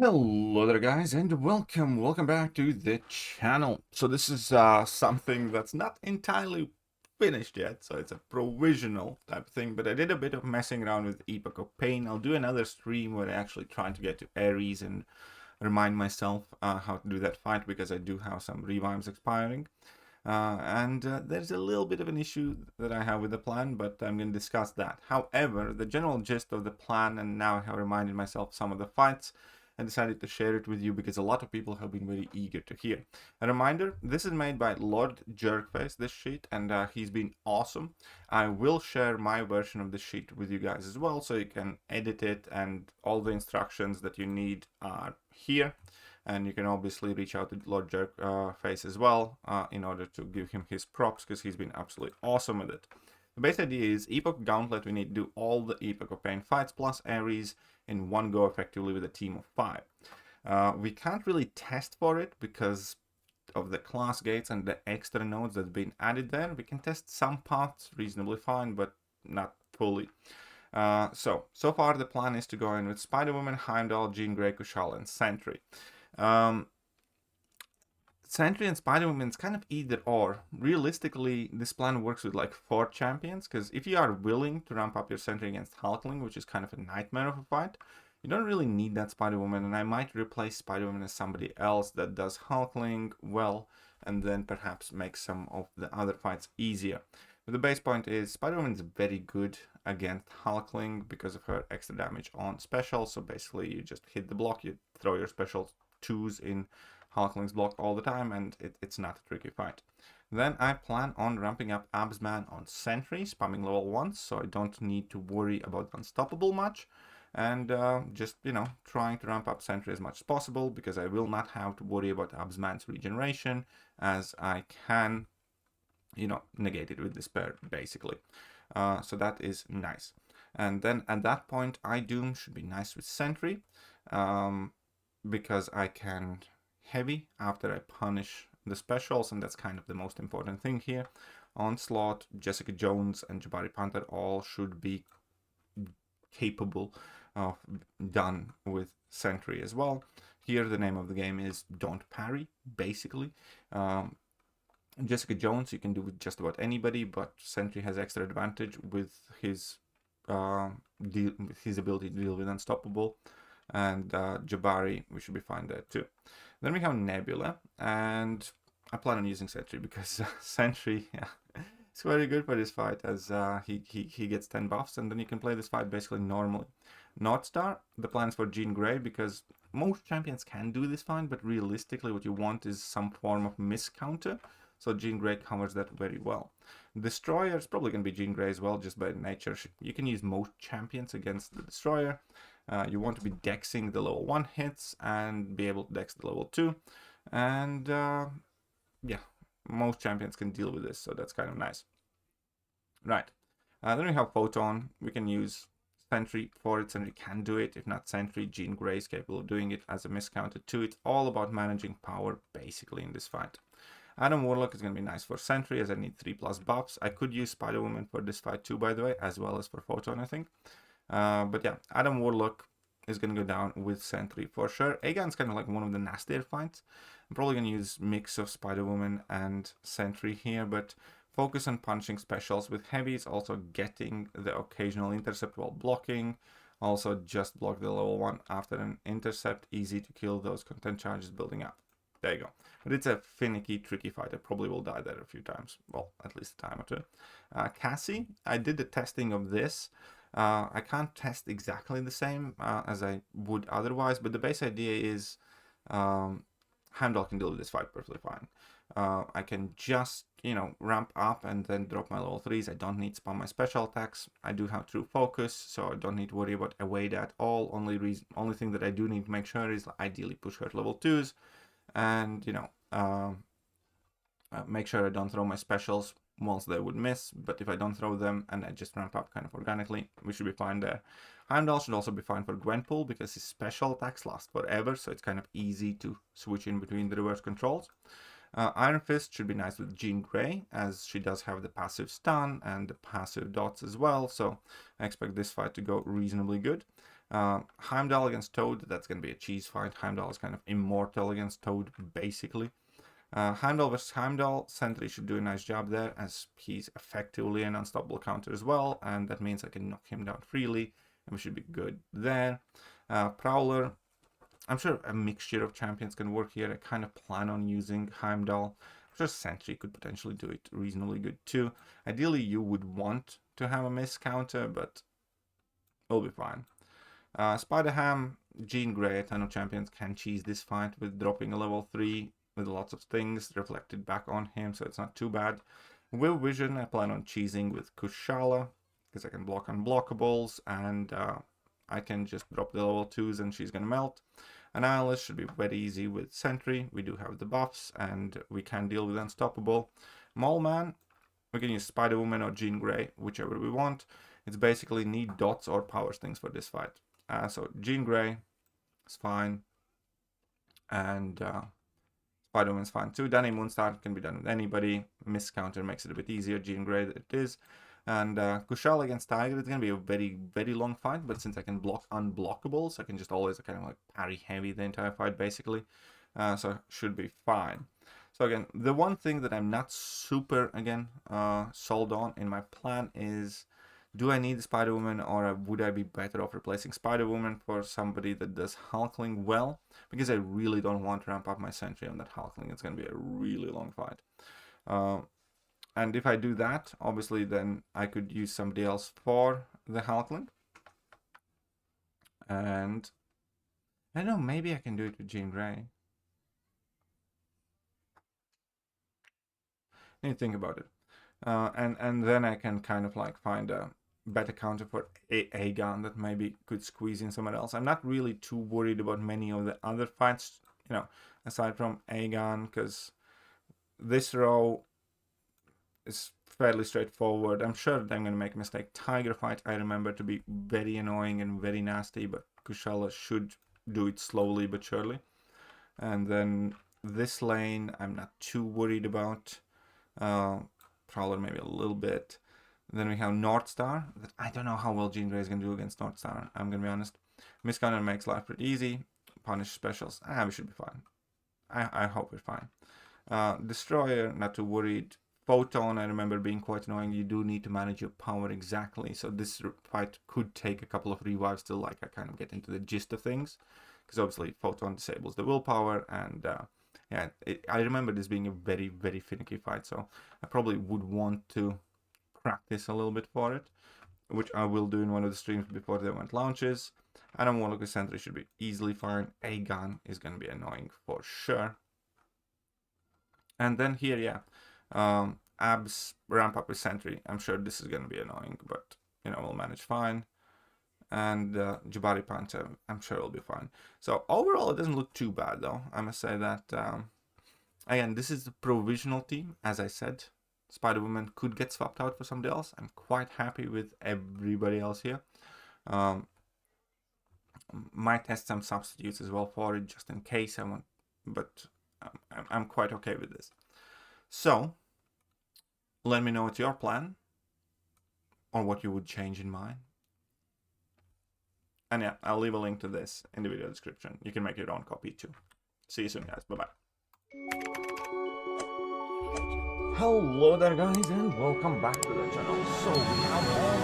Hello there guys and welcome back to the channel. So this is something that's not entirely finished yet, so it's a provisional type of thing, but I did a bit of messing around with Epoch of Pain. I'll do another stream where I actually try to get to Ares and remind myself how to do that fight, because I do have some revives expiring. There's a little bit of an issue that I have with the plan, but I'm going to discuss that. However, the general gist of the plan, and now I have reminded myself some of the fights, I decided to share it with you because a lot of people have been very eager to hear. A reminder, this is made by Lord Jerkface, this sheet, and he's been awesome. I will share my version of the sheet with you guys as well, so you can edit it, and all the instructions that you need are here. And you can obviously reach out to Lord Jerkface as well in order to give him his props, because he's been absolutely awesome with it. The base idea is Epoch Gauntlet. We need to do all the Epoch of Pain fights plus Ares in one go effectively with a team of 5. We can't really test for it because of the class gates and the extra nodes that's been added there. We can test some parts reasonably fine, but not fully. So far the plan is to go in with Spider-Woman, Heimdall, Jean Grey, Kushal, and Sentry. Sentry and Spider-Woman is kind of either or. Realistically, this plan works with like 4 champions, because if you are willing to ramp up your Sentry against Hulkling, which is kind of a nightmare of a fight, you don't really need that Spider-Woman, and I might replace Spider-Woman as somebody else that does Hulkling well, and then perhaps make some of the other fights easier. But the base point is Spider-Woman is very good against Hulkling because of her extra damage on special, so basically you just hit the block, you throw your special 2s in Hulkling's block all the time, and it's not a tricky fight. Then I plan on ramping up Absman on Sentry, spamming level 1, so I don't need to worry about Unstoppable much, and just, trying to ramp up Sentry as much as possible, because I will not have to worry about Absman's regeneration, as I can, negate it with Despair, basically. So that is nice. And then at that point, Doom should be nice with Sentry, because I can heavy after I punish the specials, and that's kind of the most important thing here. Onslaught, Jessica Jones, and Jabari Panther all should be capable of done with Sentry as well. Here the name of the game is don't parry, basically. Jessica Jones you can do with just about anybody, but Sentry has extra advantage with his ability to deal with Unstoppable, and Jabari, we should be fine there too. Then we have Nebula, and I plan on using Sentry because Sentry, it's very good for this fight, as he gets 10 buffs, and then you can play this fight basically normally. Northstar, the plan is for Jean Grey, because most champions can do this fine, but realistically what you want is some form of miss counter, so Jean Grey covers that very well. Destroyer is probably going to be Jean Grey as well, just by nature. You can use most champions against the Destroyer. You want to be dexing the level 1 hits and be able to dex the level 2. And yeah, most champions can deal with this, so that's kind of nice. Right. Then we have Photon. We can use Sentry for it. Sentry can do it. If not Sentry, Jean Grey is capable of doing it as a miscounter too. It's all about managing power, basically, in this fight. Adam Warlock is going to be nice for Sentry, as I need 3+ buffs. I could use Spider-Woman for this fight too, by the way, as well as for Photon, I think. But yeah, Adam Warlock is going to go down with Sentry for sure. Aegon's kind of like one of the nastier fights. I'm probably going to use mix of Spider-Woman and Sentry here, but focus on punching specials with heavies, also getting the occasional intercept while blocking. Also just block the level 1 after an intercept. Easy to kill those content charges building up. There you go. But it's a finicky, tricky fight. I probably will die there a few times. Well, at least a time or two. Cassie, I did the testing of this. I can't test exactly the same as I would otherwise, but the base idea is Heimdall can deal with this fight perfectly fine. I can just, ramp up and then drop my level 3s. I don't need to spam my special attacks. I do have true focus, so I don't need to worry about evade at all. Only thing that I do need to make sure is ideally push her to level 2s, and make sure I don't throw my specials once they would miss, but if I don't throw them and I just ramp up kind of organically, we should be fine there. Heimdall should also be fine for Gwenpool, because his special attacks last forever, so it's kind of easy to switch in between the reverse controls. Iron Fist should be nice with Jean Grey, as she does have the passive stun and the passive dots as well, so I expect this fight to go reasonably good. Heimdall against Toad, that's going to be a cheese fight. Heimdall is kind of immortal against Toad, basically. Heimdall versus Heimdall, Sentry should do a nice job there, as he's effectively an unstoppable counter as well, and that means I can knock him down freely, and we should be good there. Prowler, I'm sure a mixture of champions can work here. I kind of plan on using Heimdall. I'm sure Sentry could potentially do it reasonably good too. Ideally, you would want to have a miss counter, but we'll be fine. Spider-Ham, Jean Grey, a ton of champions can cheese this fight with dropping a level 3 with lots of things reflected back on him, so it's not too bad. Will Vision, I plan on cheesing with Kushala, because I can block unblockables, and I can just drop the level 2s and she's gonna melt. Annihilus should be very easy with Sentry. We do have the buffs, and we can deal with Unstoppable. Mole Man, we can use Spider-Woman or Jean Grey, whichever we want. It's basically need dots or power stings for this fight. So Jean Grey is fine, and Spider-Woman's fine too. Danny Moonstar can be done with anybody. Miss counter makes it a bit easier. Jean Grey it is. And Kushal against Tiger, it's going to be a very, very long fight, but since I can block unblockables, I can just always kind of like parry heavy the entire fight, basically. So should be fine. So again, the one thing that I'm not super, again, sold on in my plan is, do I need Spider-Woman, or would I be better off replacing Spider-Woman for somebody that does Hulkling well? Because I really don't want to ramp up my Sentry on that Hulkling. It's going to be a really long fight. And if I do that, obviously, then I could use somebody else for the Hulkling. And I don't know, maybe I can do it with Jean Grey. I need to think about it. And then I can kind of like find a better counter for Aegon that maybe could squeeze in somewhere else. I'm not really too worried about many of the other fights, you know, aside from Aegon, because this row is fairly straightforward. I'm sure that I'm going to make a mistake. Tiger fight, I remember to be very annoying and very nasty, but Kushala should do it slowly but surely. And then this lane, I'm not too worried about. Prowler maybe a little bit. Then we have North Star. I don't know how well Jean Grey is going to do against North Star, I'm going to be honest. Miscounter makes life pretty easy. Punish specials. We should be fine. I hope we're fine. Destroyer, not too worried. Photon, I remember being quite annoying. You do need to manage your power exactly. So this fight could take a couple of revives till like I kind of get into the gist of things. Because obviously Photon disables the willpower, and yeah, I remember this being a very, very finicky fight. So I probably would want to practice a little bit for it, which I will do in one of the streams before the event launches. And I'm Warlock with Sentry should be easily fine. Aegon is going to be annoying for sure. And then here, yeah, Abs ramp up with Sentry. I'm sure this is going to be annoying, but you know, we'll manage fine. And Jabari Panther, I'm sure it'll be fine. So overall, it doesn't look too bad though. I must say that, again, this is the provisional team, as I said. Spider-Woman could get swapped out for somebody else. I'm quite happy with everybody else here. Might test some substitutes as well for it, just in case I want, but I'm quite okay with this. So, let me know what's your plan, or what you would change in mine. And yeah, I'll leave a link to this in the video description. You can make your own copy too. See you soon, guys. Bye-bye. Hello there, guys, and welcome back to the channel. So we have all